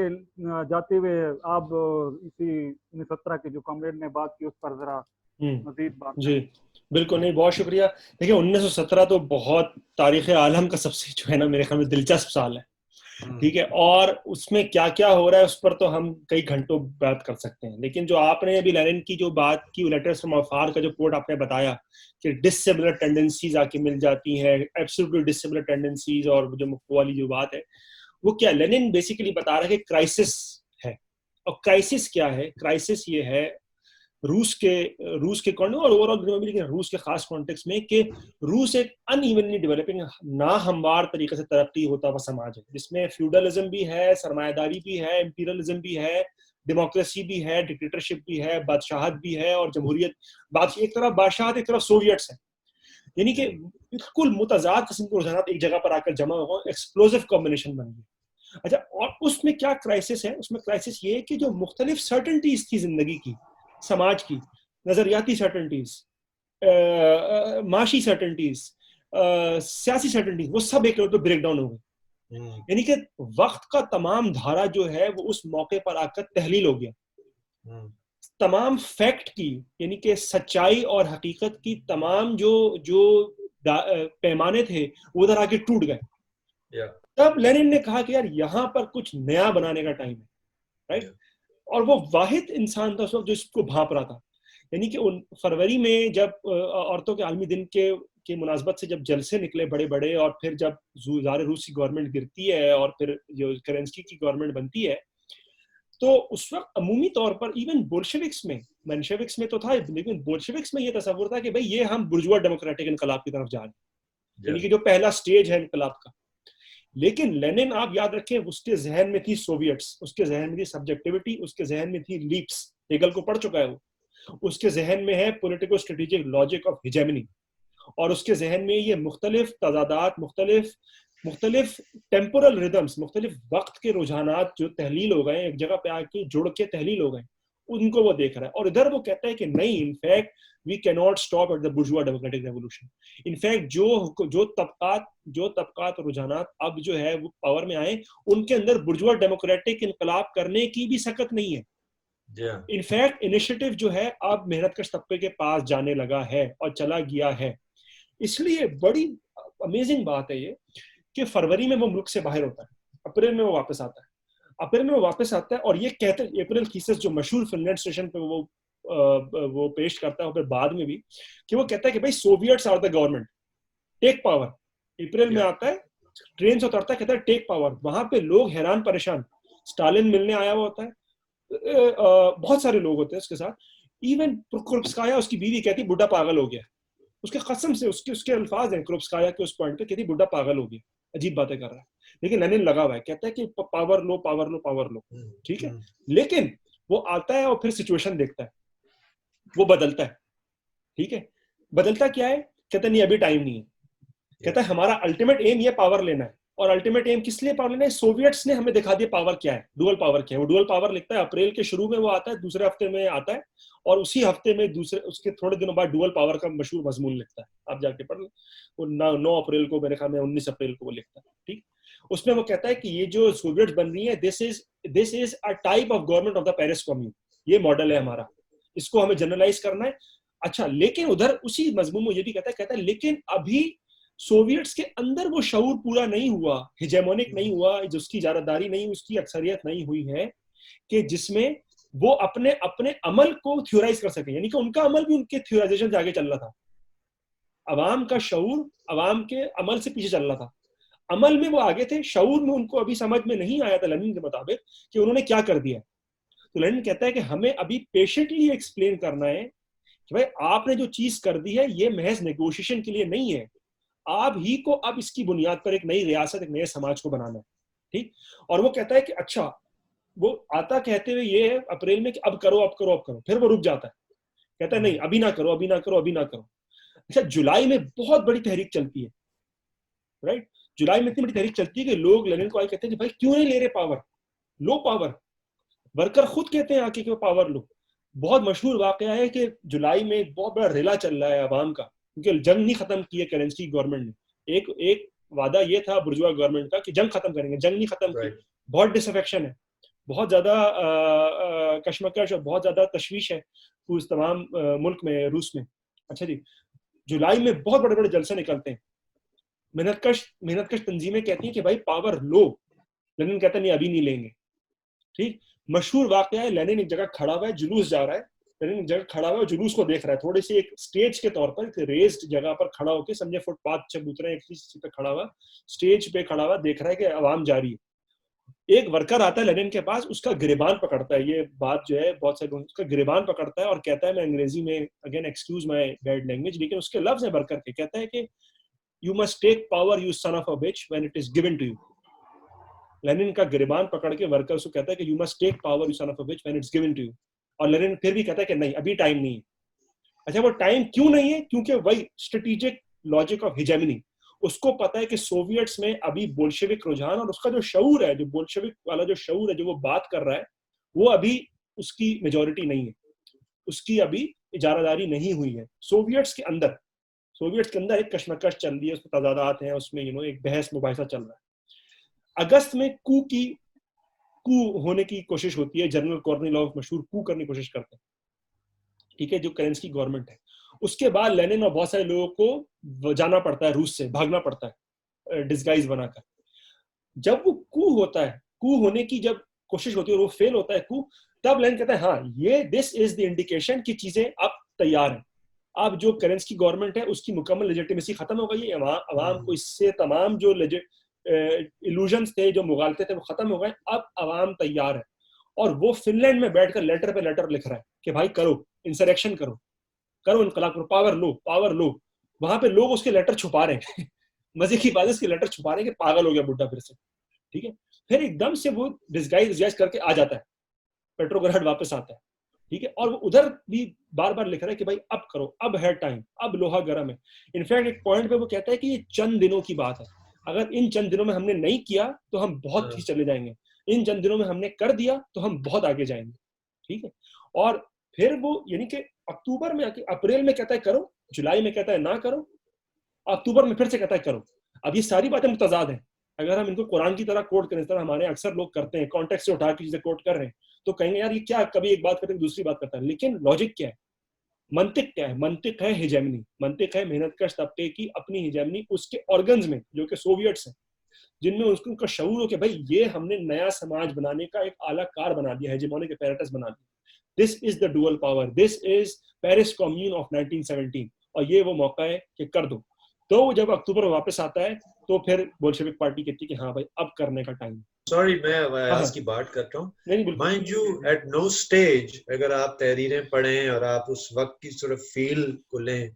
जाते हुए आप इसी 1917 की जो कॉमरेड ने बात की उस पर जरा मजीद बात। जी बिल्कुल, नहीं बहुत शुक्रिया। देखिए 1917 तो बहुत तारीख आलम का सबसे जो है ना मेरे ख्याल में दिलचस्प साल है, ठीक है, और उसमें क्या क्या हो रहा है उस पर तो हम कई घंटों बात कर सकते हैं। लेकिन जो आपने अभी लेनिन की जो बात की, लेटर्स फ्रॉम अफार का जो कोट आपने बताया कि डिसिमिलर टेंडेंसीज आके मिल जाती हैं, एब्सोल्युटली डिसिमिलर टेंडेंसीज, और जो वाली जो बात है वो क्या लेनिन बेसिकली बता रहा है कि क्राइसिस है। और क्राइसिस क्या है? क्राइसिस ये है रूस के कॉन्टेक्स्ट और ओवरऑल दुनिया में, लेकिन रूस के खास कॉन्टेक्स्ट में कि रूस एक अनइवनली डेवलपिंग, ना हमवार तरीके से तरक्की होता हुआ समाज है, जिसमें फ्यूडलिज्म भी है, सरमायादारी भी है, इंपीरियलिज्म भी है, डेमोक्रेसी भी है, डिक्टेटरशिप भी है, बादशाहत भी है और जमहूरियत। एक तरफ बादशाहत, एक तरफ सोवियट्स है, यानी कि बिल्कुल मुतजाद किस्म के रुझानात एक जगह पर आकर जमा हो, एक्सप्लोसिव कॉम्बिनेशन बन गई। अच्छा, और उसमें क्या क्राइसिस है? उसमें क्राइसिस ये है कि जो मुख्तलिफ सर्टेनिटीज थी जिंदगी की, समाज की, नजरियाती सर्टेनिटीज, माशी सर्टेनिटीज, सियासी सर्टेनिटीज, वो सब एक लेवल पे ब्रेक डाउन हो गई। यानी कि वक्त का तमाम धारा जो है वो उस मौके पर आकर तहलील हो गया। तमाम फैक्ट की, यानी कि सच्चाई और हकीकत की तमाम जो पैमाने थे वो उधर आके टूट गए। तब लेनिन ने कहा कि यार यहाँ पर कुछ नया बनाने का टाइम है, राइट? और वो वाहिद इंसान था जो इसको भांप रहा था। यानी कि उन फरवरी में जब औरतों के आलमी दिन के मुनासबत से जब जलसे निकले बड़े बड़े, और फिर जब ज़ार रूस की गवर्नमेंट गिरती है और फिर जो केरेंस्की की गवर्नमेंट बनती है, तो उस वक्त अमूमी तौर पर इवन बोल्शेविक्स में, मेंशेविक्स में तो था, लेकिन बोल्शेविक्स में ये तस्वुर था कि भाई ये हम बुर्जुआ डेमोक्रेटिक इनकलाब की तरफ जा रहे हैं, यानी कि जो पहला स्टेज है इनकलाब का। लेकिन लेनिन, आप याद रखें, उसके जहन में थी सोवियट्स, उसके जहन में थी सब्जेक्टिविटी, उसके जहन में थी लीप्स, हेगल को पढ़ चुका है वो, उसके जहन में है पॉलिटिको स्ट्रेटेजिक लॉजिक ऑफ हिजेमनी, और उसके जहन में ये मुख्तलिफ तजादात, मुख्तलिफ टेम्पोरल रिदम्स, मुख्तलिफ वक्त के रुझानात जो तहलील हो गए, एक जगह पे आके जुड़ के तहलील हो गए, उनको वो देख रहा है। और इधर वो कहता है कि नहीं, in fact we can not stop at the bourgeois democratic revolution. In fact जो तबकात रुझानात अब जो है वो पावर में आए, उनके अंदर बुर्जुआ डेमोक्रेटिक इनकलाब करने की भी सकत नहीं है। इनफैक्ट इनिशिएटिव जो है अब मेहनतकश तबके के पास जाने लगा है और चला गया है। इसलिए बड़ी अमेजिंग बात है ये कि फरवरी में वो मुल्क से बाहर होता है, अप्रैल में वो वापस आता है, और ये कहते हैं, अप्रैल थीसिस जो मशहूर फिनलैंड स्टेशन पे वो पेश करता है, और फिर बाद में भी, कि वो कहता है कि भाई soviets are the government, take power. अप्रैल में आता है, ट्रेन से उतरता है, कहता है टेक पावर। वहां पे लोग हैरान परेशान, स्टालिन मिलने आया हुआ होता है, बहुत सारे लोग होते हैं उसके साथ, इवन क्रुप्स्काया, उसकी बीवी, कहती बुढ़ा पागल हो गया। उसके कसम से उसके अल्फाज हैं क्रुप्स्काया के उस पॉइंट पे, कहती बुढ़ा पागल हो गया, अजीब बातें कर रहा है। लेकिन लेनिन लगा हुआ है, कहता है कि पावर लो, पावर लो, पावर लो, ठीक है। लेकिन वो आता है और फिर सिचुएशन देखता है, वो बदलता है, ठीक है। बदलता क्या है? कहता नहीं अभी टाइम नहीं है। कहता है हमारा अल्टीमेट एम ये पावर लेना है। और अल्टीमेट एम किस लिए पावर लेना है? सोवियट्स ने हमें दिखा दिया पावर क्या है, डुअल पावर क्या है। वो डुअल पावर लिखता है, अप्रैल के शुरू में वो आता है, दूसरे हफ्ते में आता है, और उसी हफ्ते में उसके थोड़े दिनों बाद डुअल पावर का मशहूर मजमून लिखता है, आप जाके पढ़ लो। वो 9 अप्रैल को, मेरे ख्याल में 19 अप्रैल को वो लिखता है, ठीक। उसमें वो कहता है कि ये जो सोवियट्स बन रही है, this is a type of government of the Paris commune, ये मॉडल है हमारा, इसको हमें जनरलाइज करना है। अच्छा, लेकिन उधर उसी मजमून में ये भी कहता है लेकिन अभी सोवियट्स के अंदर वो शऊर पूरा नहीं हुआ, हिजेमोनिक नहीं हुआ, जिसकी इजारादारी नहीं, उसकी अक्सरियत नहीं हुई है कि जिसमें वो अपने अमल को थ्योराइज कर सके। यानी कि उनका अमल भी उनके थ्योराइजेशन से आगे चल रहा था। अवाम का शऊर अवाम के अमल से पीछे चल रहा था। अमल में वो आगे थे, शऊर में उनको अभी समझ में नहीं आया था लेनिन के मुताबिक कि उन्होंने क्या कर दिया। तो लेनिन कहता है कि हमें अभी पेशेंटली एक्सप्लेन करना है कि भाई आपने जो चीज कर दी है ये महज नेगोशिएशन के लिए नहीं है, आप ही को अब इसकी बुनियाद पर एक नई रियासत, एक नए समाज को बनाना है, ठीक। और वो कहता है कि अच्छा, वो आता कहते हुए ये है अप्रैल में कि अब करो, अब करो, अब करो, फिर वो रुक जाता है, कहता है नहीं अभी ना करो, अभी ना करो, अभी ना करो। अच्छा, जुलाई में बहुत बड़ी तहरीक चलती है, राइट। जुलाई में इतनी बड़ी तहरीक चलती है कि लोग लेनिन को आके कहते हैं कि भाई क्यों नहीं ले रहे पावर, लो पावर। वर्कर खुद कहते हैं आके कि वो पावर लो। बहुत मशहूर वाकया है कि जुलाई में एक बहुत बड़ा रेला चल रहा है अवाम का, क्योंकि जंग नहीं खत्म की है केरेंस्की गवर्नमेंट ने। एक वादा ये था बुर्जुआ गवर्नमेंट का कि जंग खत्म करेंगे, जंग नहीं खत्म की। बहुत डिसअफेक्शन है, बहुत ज्यादा कशमकश और बहुत ज्यादा तशवीश है उस तमाम मुल्क में, रूस में। अच्छा जी, जुलाई में बहुत बड़े बड़े जलसे निकलते हैं, मेहनतकश तंजीमें कहती हैं कि भाई पावर लो। लेनिन कहता नहीं अभी नहीं लेंगे, ठीक। मशहूर वाकया है, लेनिन एक जगह खड़ा हुआ है, जुलूस जा रहा है, लेनिन एक जगह खड़ा हुआ है, जुलूस को देख रहा है, थोड़ी सी एक स्टेज के तौर पर, एक रेज्ड जगह पर खड़ा होकर, समझे फुटपाथ चबूतरे एक चीज पे खड़ा हुआ, स्टेज पे खड़ा हुआ, देख रहा है कि आवाम जा रही है। एक वर्कर आता है लेनिन के पास, उसका गिरेबान पकड़ता है, ये बात जो है बहुत सारे लोग, उसका गिरेबान पकड़ता है और कहता है, मैं अंग्रेजी में, again excuse my bad language, लेकिन उसके लफ्ज है वर्कर के, कहता है कि you must take power you son of a bitch when it is given to you. Lenin का गिरबान पकड़ के वर्कर को कहता है कि you must take power you son of a bitch when it's given to you. और लेनिन फिर भी कहता है कि नहीं अभी टाइम नहीं है। अच्छा, वो टाइम क्यों नहीं है? क्योंकि वही स्ट्रेटेजिक लॉजिक ऑफ हिजेमनी, उसको पता है कि सोवियट्स में अभी बोल्शेविक रुझान, और उसका जो शऊर है, जो बोल्शेविक वाला जो शऊर है, जो वो बात कर रहा है, वो अभी उसकी मेजोरिटी नहीं है, उसकी अभी इजारादारी नहीं हुई है। सोवियट्स के अंदर एक कशमकश चल रही है, उसमें तजादात हैं, उसमें एक बहस मुबाहिसा चल रहा है। अगस्त में कू होने की कोशिश होती है, जनरल कोर्निलॉव मशहूर कू करने की कोशिश करते हैं, ठीक है, जो केरेंस्की गवर्नमेंट है। उसके बाद लेनिन और बहुत सारे लोगों को जाना पड़ता है, रूस से भागना पड़ता है डिस्गाइज बनाकर। जब वो कू होता है, कू होने की जब कोशिश होती है और वो फेल होता है कू, तब लेनिन कहता है हाँ, ये दिस इज द इंडिकेशन कि चीजें अब तैयार है। अब जो करेंसी गवर्नमेंट है उसकी मुकम्मल लेजिटिमेसी खत्म हो गई है, अवाम को इससे तमाम जो इल्यूजन्स थे, जो मुगालते थे, वो खत्म हो गए। अब अवाम तैयार है और वो फिनलैंड में बैठकर लेटर पे लेटर लिख रहा है कि भाई करो इंसरेक्शन, करो इनकलाब करो, पावर लो। वहां पे लोग उसके लेटर छुपा रहे हैं मजे की बात है, उसके लेटर छुपा रहे हैं कि पागल हो गया बुड्ढा फिर से, ठीक है। फिर एकदम से वो डिस्गाइज करके आ जाता है, पेट्रोग्राड वापस आता है, ठीक है। और वो उधर भी बार बार लिख रहा है कि भाई अब करो, अब है टाइम, अब लोहा गर्म है। इनफैक्ट एक पॉइंट पे वो कहता है कि ये चंद दिनों की बात है, अगर इन चंद दिनों में हमने नहीं किया तो हम बहुत ही चले जाएंगे, इन चंद दिनों में हमने कर दिया तो हम बहुत आगे जाएंगे, ठीक है। और फिर वो यानी कि अक्टूबर में, अप्रैल में कहता है करो, जुलाई में कहता है ना करो, अक्टूबर में फिर से कहता है करो। अब ये सारी बातें मुतजाद हैं। अगर हम इनको कुरान की तरह कोट करें, इस तरह हमारे अक्सर लोग करते हैं, कॉन्टेक्स्ट से उठा के चीजें कोट कर रहे हैं, तो कहेंगे यार ये क्या, कभी एक बात करते हैं दूसरी बात करता है। लेकिन लॉजिक क्या है, मंतिक क्या है? मंतिक है हिजेमनी, मंतिक है मेहनतकश तबके की अपनी हिजेमनी उसके ऑर्गन्स में, जो कि सोवियट्स हैं, जिनमें उनका शऊर हो कि भाई ये हमने नया समाज बनाने का एक आला कार बना दिया, हेजेमोनिक apparatus बना दिया। This is the dual power, this is Paris commune of 1917, और ये वो मौका है कि कर दो। तो जब अक्टूबर में वापस आता है तो फिर बोल्शेविक पार्टी कहती है कि हाँ भाई अब करने का टाइम। सॉरी, मैं अयाज की बात कर रहा हूँ। नहीं बिल्कुल, mind you, at no stage अगर आप तहरीरें पढ़ें और आप उस वक्त की sort of फील को लें,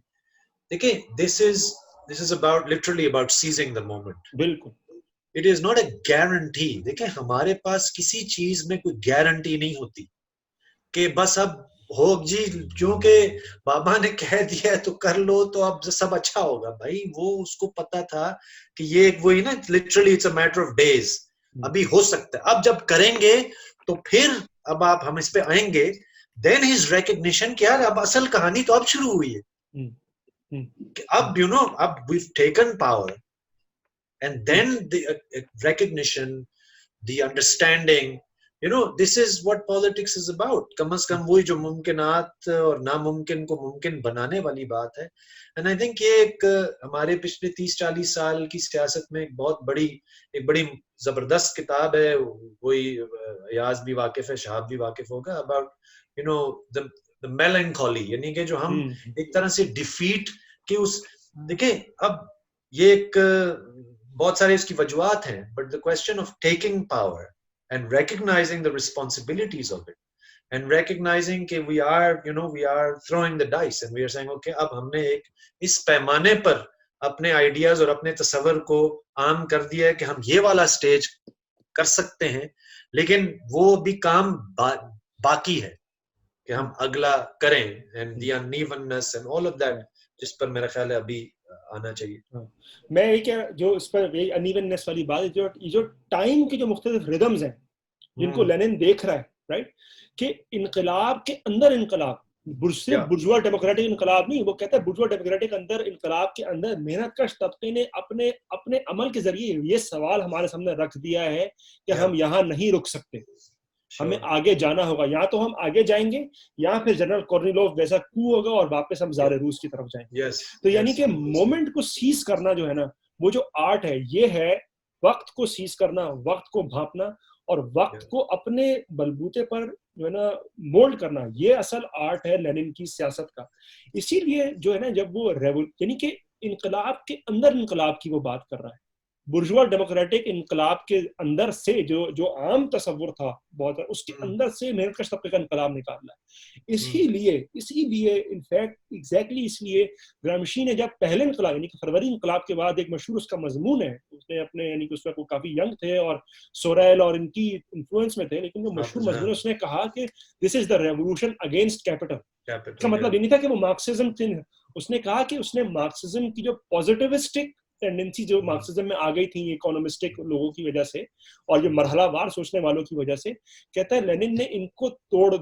देखिए this is about literally about seizing the moment. बिल्कुल, it is not a guarantee. देखिए हमारे पास किसी चीज में कोई गारंटी नहीं होती कि बस अब हो जी, क्योंकि बाबा ने कह दिया है तो कर लो तो अब सब अच्छा होगा। भाई वो उसको पता था कि ये वही ना, literally it's a matter of days, अभी हो सकता है। अब जब करेंगे तो फिर अब आप हम इस पे आएंगे, देन हिज रिकग्निशन कि यार अब असल कहानी तो अब शुरू हुई है कि अब यू नो अब we taken power, and then the recognition, the understanding, you know, this is what politics is about. कम से कम वही जो मुमकिनात और नामुमकिन को मुमकिन बनाने वाली बात है। and I think ये एक हमारे पिछले 30-40 साल की सियासत में एक बहुत बड़ी जबरदस्त किताब है, वही याज भी वाकिफ है, शहाब भी वाकिफ होगा, about you know the melancholy, यानी कि जो हम एक तरह से डिफीट की उस, देखिए अब ये एक बहुत सारे इसकी वजूहात हैं, but the question of taking power and recognizing the responsibilities of it and recognizing कि we are throwing the dice and we are saying okay, अब हमने एक इस पैमाने पर अपने आइडियाज और अपने तस्वर को आम कर दिया है कि हम ये वाला स्टेज कर सकते हैं, लेकिन वो भी काम बाकी है कि हम अगला करें, and the unevenness and all of that, जिस पर मेरा ख्याल है अभी आना चाहिए। मैं ये क्या, जो इस पर यही अनइवननेस वाली बात है, जो टाइम के जो मुख्तलिफ रिदम्स हैं जिनको लेनिन देख रहा है, राइट, कि इनकलाब के अंदर इनकलाब, सिर्फ बुर्जुआ डेमोक्रेटिक इनकलाब नहीं, वो कहता है बुर्जुआ डेमोक्रेटिक अंदर इनकलाब के अंदर मेहनतकश तबके ने अपने अपने अमल के जरिए ये सवाल हमारे सामने रख दिया है कि हम यहाँ नहीं रुक सकते, हमें आगे जाना होगा। या तो हम आगे जाएंगे या फिर जनरल कोर्निलोव वैसा कू होगा और वापस हम ज़ारे रूस की तरफ जाएंगे। तो यानी कि मोमेंट को सीज करना जो है ना, वो जो आर्ट है, ये है वक्त को सीज करना, वक्त को भांपना और वक्त को अपने बलबूते पर जो है ना मोल्ड करना। ये असल आर्ट है लेनिन की सियासत का। इसीलिए जो है ना, जब वो यानी कि इनकलाब के अंदर इनकलाब की वो बात कर रहा है, बुर्जुआ डेमोक्रेटिक इनकलाब के अंदर से जो आम तस्वुर था बहुत, उसके अंदर से मेहनतकश तबके का इनकलाब निकालना है। इसीलिए इनफैक्ट एग्जैक्टली इसलिए ग्रामशी ने जब पहले इनकलाब यानी कि फरवरी इनकलाब के बाद एक मशहूर उसका मजमून है, उसने अपने यानी कि उस वक्त वो काफी यंग थे और सोरेल और इनकी इन्फ्लुएंस में थे, लेकिन वो मशहूर मजमून उसने कहा कि this is the revolution against capital. इसका मतलब ये नहीं था कि वो मार्क्सिज्म थे, उसने कहा कि उसने मार्क्सिज्म की जो पॉजिटिविस्टिक टेंडेंसी जो मार्क्सिज्म में आ गई थी इकोनॉमिस्टिक लोगों की वजह से और जो मरहलावार सोचने वालों की वजह से, कहता है लेनिन ने इनको तोड़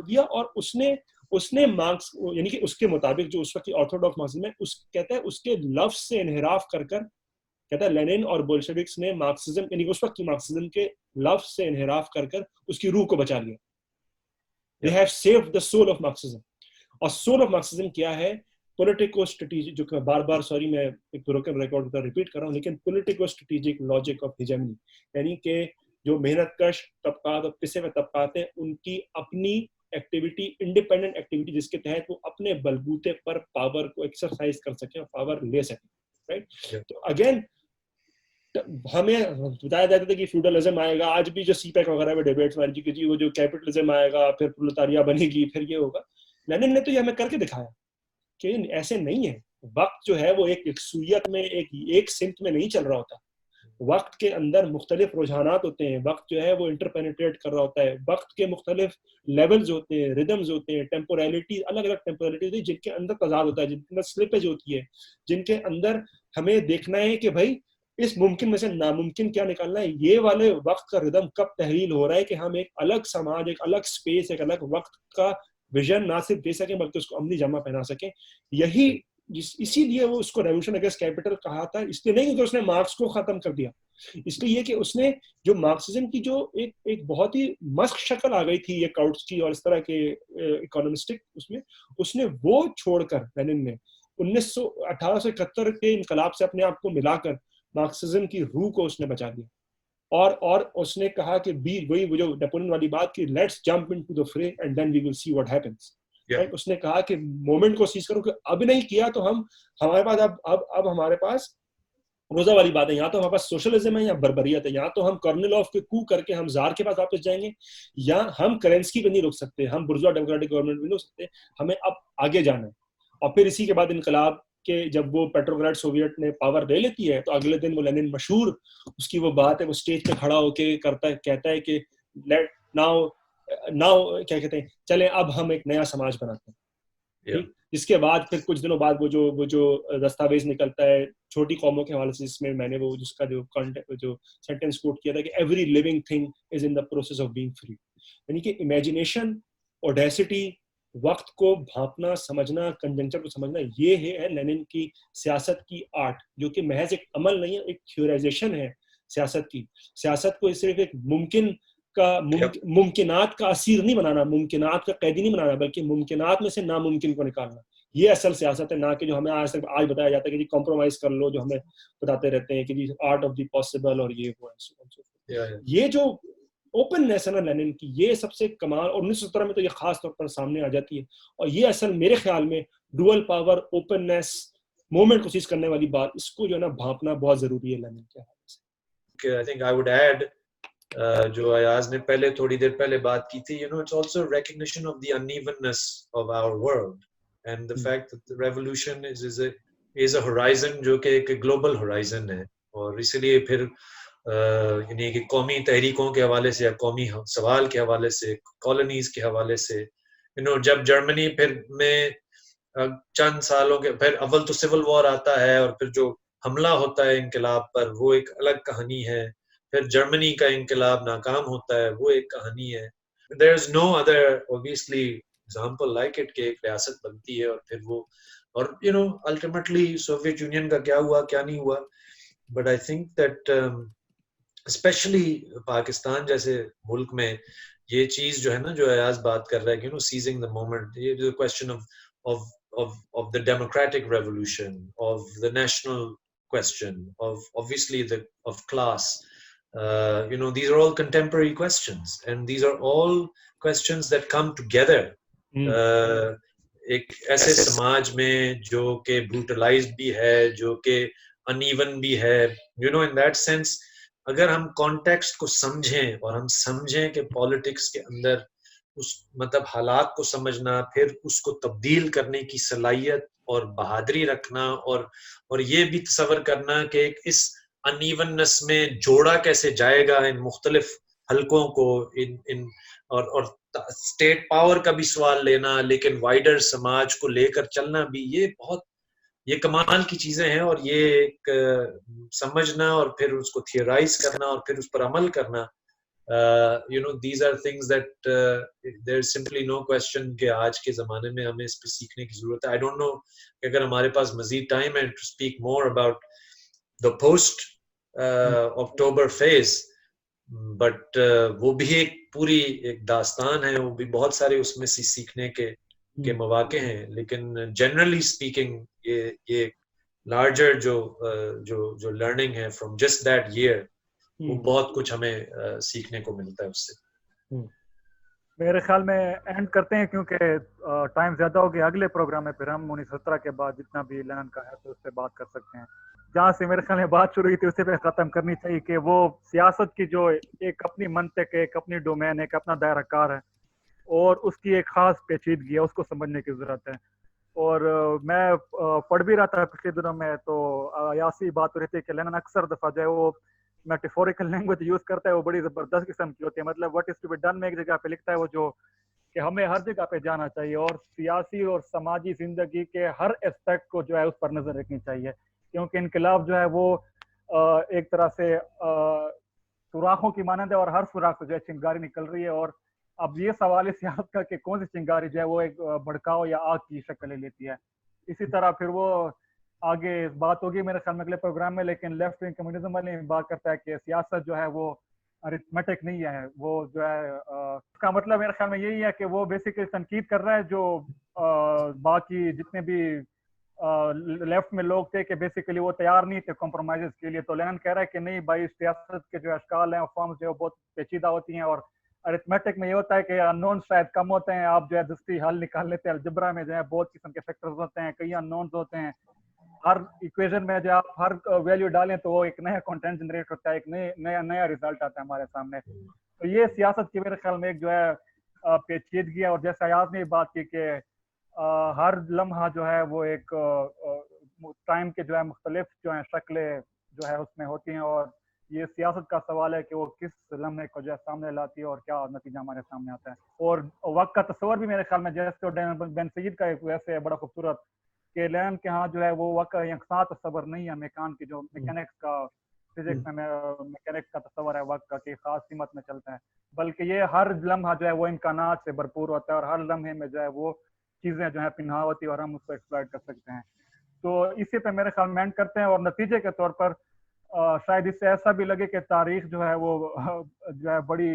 दिया और उसने मार्क्स यानी कि उसके मुताबिक जो उस वक्त की ऑर्थोडॉक्स मार्क्सिज्म है, कहता है उसके लफ्ज से इनहिराफ कर कहता है लेनिन और बोल्शेविक्स ने मार्क्सिज्म यानी कि उस वक्त की मार्क्सिज्म के लफ्ज से इनहिराफ कर उसकी रूह को बचा लिया। They have saved the soul of Marxism। और सोल ऑफ मार्क्सिज्म क्या है? पॉलिटिको स्ट्रेटेजिक, जो मैं बार सॉरी मैं एक ब्रोकन रिकॉर्ड पर रिपीट कर रहा हूँ, लेकिन politico strategic logic of hegemony, यानी कि जो मेहनतकश तबकात और पिसे हुए तबकात हैं, उनकी अपनी एक्टिविटी, इंडिपेंडेंट एक्टिविटी, जिसके तहत वो अपने बलबूते पर पावर को एक्सरसाइज कर सके, पावर ले सके, राइट। तो अगेन हमें बताया जाता था कि फ्यूडलिज्म आएगा, आज भी जो सीपैक वगैरह में डिबेट्स मारी कि जी वो जो कैपिटलिज्म आएगा, फिर प्रोलेटारिया बनेगी, फिर ये होगा। लेनिन ने तो ये हमें करके दिखाया कि ऐसे नहीं है। वक्त जो है वो एक सुइयत में, एक सिमत में नहीं चल रहा होता। वक्त के अंदर मुख्तलिफ रुझानात होते हैं, वक्त जो है वो इंटरपेनिट्रेट कर रहा होता है, वक्त के मुख्तलिफ लेवल्स होते हैं, रिदम्स होते हैं, टेम्पोरलिटी, अलग अलग टेम्पोरलिटी होती है, जिनके अंदर तजाद होता है, जिनके अंदर स्लिपेज होती है, जिनके अंदर हमें देखना है कि भाई इस मुमकिन में से नामुमकिन क्या निकालना है। ये वाले वक्त का रिदम कब तहरील हो रहा है कि हम एक अलग समाज, एक अलग स्पेस, एक अलग वक्त का विजन ना सिर्फ दे सकें बल्कि उसको अमली जामा पहना सकें। यही इसीलिए वो उसको रेवोल्यूशन अगेंस्ट कैपिटल कहा था। इसलिए नहीं क्योंकि उसने मार्क्स को खत्म कर दिया, इसलिए कि उसने जो मार्क्सिज्म की जो एक बहुत ही मस्त शक्ल आ गई थी ये काउट्स्की और इस तरह के इकोनॉमिस्टिक, उसने वो छोड़कर लेनिन ने 1871 के इनकलाब से अपने आप को मिलाकर मार्क्सिज्म की रूह को उसने बचा दिया। और उसने कहा कि वही वो जो नेपोलियन वाली बात कि let's jump into the fray and then we will see what happens. उसने कहा कि मोमेंट को सीज करो कि अब नहीं किया तो हमारे पास अब हमारे पास रोजा वाली बात है, यहाँ तो हमारे पास सोशलिज्म है या बर्बरियत है, यहाँ तो हम कर्नेलॉफ के कू करके हम जार के पास वापस जाएंगे, या हम करेंस्की पे नहीं रुक सकते, हम बुर्जुआ डेमोक्रेटिक गवर्नमेंट में नहीं रुक सकते, हमें अब आगे जाना है। और फिर इसी के बाद इनकलाब के जब वो पेट्रोग्राड सोवियत ने पावर ले लेती है तो अगले दिन वो लेनिन मशहूर उसकी वो बात है, वो स्टेज पे खड़ा होके कहता है कि लेट नाउ क्या कहते हैं, चले अब हम एक नया समाज बनाते हैं। इसके बाद फिर कुछ दिनों बाद वो जो दस्तावेज निकलता है छोटी कौमों के हवाले से, जिसमें मैंने वो जिसका जो सेंटेंस कोट किया था कि every living thing is in the process of being free, यानी कि इमेजिनेशन, ऑडेसिटी, वक्त को भांपना, समझना, कंजंक्चर को समझना, ये है लेनिन की सियासत की आर्ट, जो कि महज एक अमल नहीं है, एक थ्योराइजेशन है सियासत की। सियासत को सिर्फ एक मुमकिनात का असीर नहीं बनाना, मुमकिनात का कैदी नहीं बनाना, बल्कि मुमकिनात में से नामुमकिन को निकालना, ये असल सियासत है। ना कि जो हमें आज बताया जाता है कि जी कॉम्प्रोमाइज कर लो, जो हमें बताते रहते हैं कि जी आर्ट ऑफ द पॉसिबल और ये वो है। ये जो ओपननेस है ना लेनिन की, ये सबसे कमाल, और 1917 में तो ये खास तौर पर सामने आ जाती है। और ये असल मेरे ख्याल में डुअल पावर, ओपननेस, मोमेंट को सीज करने वाली बात, इसको जो है ना भांपना बहुत जरूरी है लेनिन के हाथ से। I think I would add जो अयाज ने थोड़ी देर पहले बात की थी, it's also recognition of the unevenness of our world and the fact that the revolution is a horizon जो कि एक global horizon है। और इसलिए फिर यानी कि कौमी तहरीकों के हवाले से या कौमी सवाल के हवाले से, कॉलोनीज के हवाले से, जब जर्मनी फिर में चंद सालों के फिर अव्वल तो सिविल वॉर आता है और फिर जो हमला होता है इनकलाब पर वो एक अलग कहानी है, फिर जर्मनी का इनकलाब नाकाम होता है वो एक कहानी है। There is no other obviously example like it कि एक रियासत बनती है और फिर वो, और अल्टीमेटली सोवियत यूनियन का क्या हुआ क्या नहीं हुआ, but I think that specially Pakistan जैसे मुल्क में ये चीज जो है ना, जो अयाज बात कर रहा है कि सीजिंग द मोमेंट, ये जो question of the democratic revolution, of the national question, of obviously of class, these are all contemporary questions and these are all questions that come together एक ऐसे समाज में जो के brutalized भी है, जो के uneven भी है, in that sense अगर हम कॉन्टेक्स्ट को समझें और हम समझें कि पॉलिटिक्स के अंदर उस मतलब हालात को समझना, फिर उसको तब्दील करने की सलाहियत और बहादुरी रखना, और ये भी तसव्वुर करना कि इस अनइवननेस में जोड़ा कैसे जाएगा इन मुख्तलिफ हलकों को, इन और स्टेट पावर का भी सवाल लेना, लेकिन वाइडर समाज को लेकर चलना भी, ये कमाल की चीजें हैं। और ये एक समझना और फिर उसको थियराइज करना और फिर उस पर अमल करना, these are things that there's simply no question कि आज के ज़माने में हमें इस पे सीखने की ज़रूरत है। I don't know कि अगर हमारे पास मज़ीद टाइम है to speak more about the post October phase, but वो भी एक पूरी एक दास्तान है, वो भी बहुत सारे उसमें से सीखने के मौके हैं, लेकिन generally speaking ये larger जो learning है from just that year, वो बहुत कुछ हमें सीखने को मिलता है उससे। मेरे ख्याल में एंड करते हैं क्योंकि टाइम ज्यादा हो गया। अगले प्रोग्राम में फिर हम 1917 के बाद जितना भी लेनिन का है तो उस पर बात कर सकते हैं। जहाँ से मेरे ख्याल में बात शुरू हुई थी उसे पे खत्म करनी चाहिए कि वो सियासत की जो एक अपनी मंतक है, एक अपनी डोमेन है, एक अपना दायरा कार है और उसकी एक खास पेचीदगी है, उसको समझने की जरूरत है। और मैं पढ़ भी रहा था पिछले दिनों में, तो यासी बात हो रही थी कि लेनिन अक्सर दफा जो है वो मेटाफोरिकल लैंग्वेज यूज करता है, वो बड़ी जबरदस्त किस्म की होती है। मतलब what is to be done में एक जगह पे लिखता है वो जो कि हमें हर जगह पे जाना चाहिए और सियासी और समाजी जिंदगी के हर एस्पेक्ट को जो है उस पर नजर रखनी चाहिए, क्योंकि इनकलाब जो है वो एक तरह से सुराखों की मानंद है और हर सुराख से जो है चिंगारी निकल रही है। और अब ये सवाल है सियासत का कि कौन सी चिंगारी जो है वो एक भड़काओ या आग की शक्ल ले लेती है। इसी तरह फिर वो आगे बात होगी मेरे ख्याल में अगले प्रोग्राम में, लेकिन लेफ्ट विंग कम्युनिज्म वाले बात करता है कि सियासत जो है वो अरिथमेटिक नहीं है, वो जो है उसका मतलब मेरे ख्याल में यही है कि वो बेसिकली तनकीद कर रहा है जो बाकी जितने भी लेफ्ट में लोग थे कि बेसिकली वो तैयार नहीं थे कॉम्प्रोमाइजेस के लिए। तो लेनिन कह रहा है कि नहीं भाई, सियासत के जो अशकाल हैं फॉर्म्स जो बहुत पेचीदा होती हैं और अरिथमेटिक में ये होता है कि अननोन शायद कम होते हैं, आप जो है दस्ती हल निकाल लेते हैं। अलजबरा में जो है बहुत किस्म के फैक्टर्स होते हैं, कई अननोन्स होते हैं। हर इक्वेशन में जो आप हर वैल्यू डालें तो वो एक नया कंटेंट जनरेट होता है, एक नया रिजल्ट आता है हमारे सामने। तो ये सियासत की मेरे ख्याल में एक जो है पेचीदगी है। और जैसे अयाज ने बात की कि हर लम्हा जो है वो एक टाइम के जो है मुख्तलिफ जो है शक्लें जो है उसमें होती हैं, और ये सियासत का सवाल है कि वो किस लम्हे को जो है सामने लाती है और क्या नतीजा हमारे सामने आता है। और वक्त का तस्वर भी मेरे ख्याल में जैसे बेन सईद का एक वैसे बड़ा खूबसूरत कि लेनिन के यहाँ जो है वो वक्त यकसा तस्वर नहीं है मेकान की, जो मैकेनिक्स का फिजिक्स में मैकेनिक्स का तस्वर है वक्त का कि खास सीमत में चलता है, बल्कि ये हर लम्हा जो है वो इम्कानात से भरपूर होता है और हर लम्हे में जो है वो चीजें जो है पिन्हा होती है और हम उसको एक्सप्लॉइट कर सकते हैं। तो इसी पे मेरे ख्याल में एंड करते हैं। और नतीजे के तौर पर शायद इससे ऐसा भी लगे कि तारीख जो है वो जो है बड़ी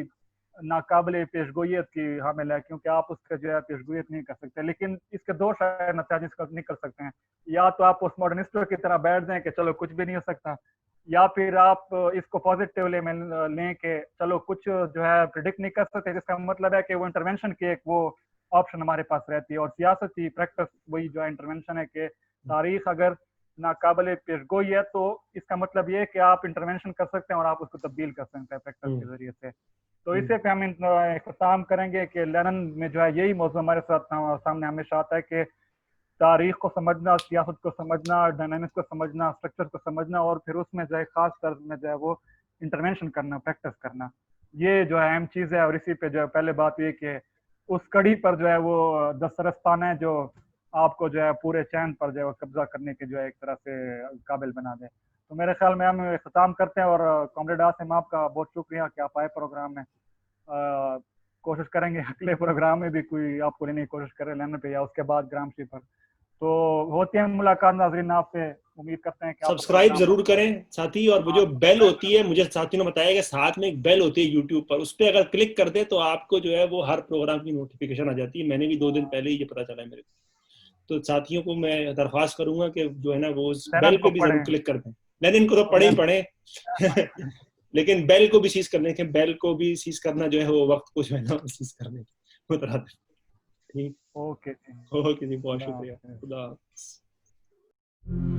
नाकाबिल पेशगोयत की हामिल है, क्योंकि आप उसका जो है पेशगोयत नहीं कर सकते। लेकिन इसके दो शायद नतीजे निकल सकते हैं, या तो आप पोस्ट मॉडर्निस्टों की तरह बैठ जाएं कि चलो कुछ भी नहीं हो सकता, या फिर आप इसको पॉजिटिवली में लें कि चलो कुछ जो है प्रिडिक्ट नहीं कर सकते, जिसका मतलब है कि वो इंटरवेंशन की एक वो ऑप्शन हमारे पास रहती है। और सियासत की प्रैक्टिस वही जो है इंटरवेंशन है कि तारीख अगर नाकाबिल पेशगोई है तो इसका मतलब ये है कि आप इंटरवेंशन कर सकते हैं और आप उसको तब्दील कर सकते हैं प्रैक्टिस के जरिए से। तो इसे पे हम इख्तिताम करेंगे कि लेनिन में जो है यही मौजूद हमारे साथ सामने हमेशा आता है कि तारीख को समझना, सियासत को समझना, डायनामिक्स को समझना, स्ट्रक्चर को समझना और फिर उसमें जो है खास कर में जो है वो इंटरवेंशन करना, प्रैक्टिस करना, ये जो है अहम चीज़ है। और इसी पे जो है पहले बात ये कि उस कड़ी पर जो है वो दस्तरस्तान है जो आपको जो है पूरे चैन पर जो है कब्जा करने के जो है एक तरह से काबिल बना दे। तो मेरे ख्याल में हम इख्तिताम करते हैं। और कॉमरेड आसिम आपका बहुत शुक्रिया कि आप आए प्रोग्राम में। कोशिश करेंगे अगले प्रोग्राम में भी कोई आपको लेने की कोशिश करें लेने पे या उसके बाद ग्रामशी पर। तो होती है मुलाकात नाज़रीन आपसे, उम्मीद करते हैं कि सब्सक्राइब जरूर करें साथी। और वो जो बेल होती है, मुझे साथियों ने बताया कि साथ में एक बेल होती है यूट्यूब पर, उस पर अगर क्लिक कर दे तो आपको जो है वो हर प्रोग्राम की नोटिफिकेशन आ जाती है। मैंने भी 2 दिन पहले ही ये पता चला है मेरे को। तो साथियों को मैं दरख्वास्त करूंगा कि जो है ना वो बेल पे भी जरूर क्लिक कर दें। लेनिन को तो पढ़े ही पढ़े लेकिन बेल को भी सीज करने के, बेल को भी सीज करना जो है वो वक्त को जो है ना सीज करने वो तरह। ठीक, ओके जी, बहुत शुक्रिया। खुदा हाफिज़।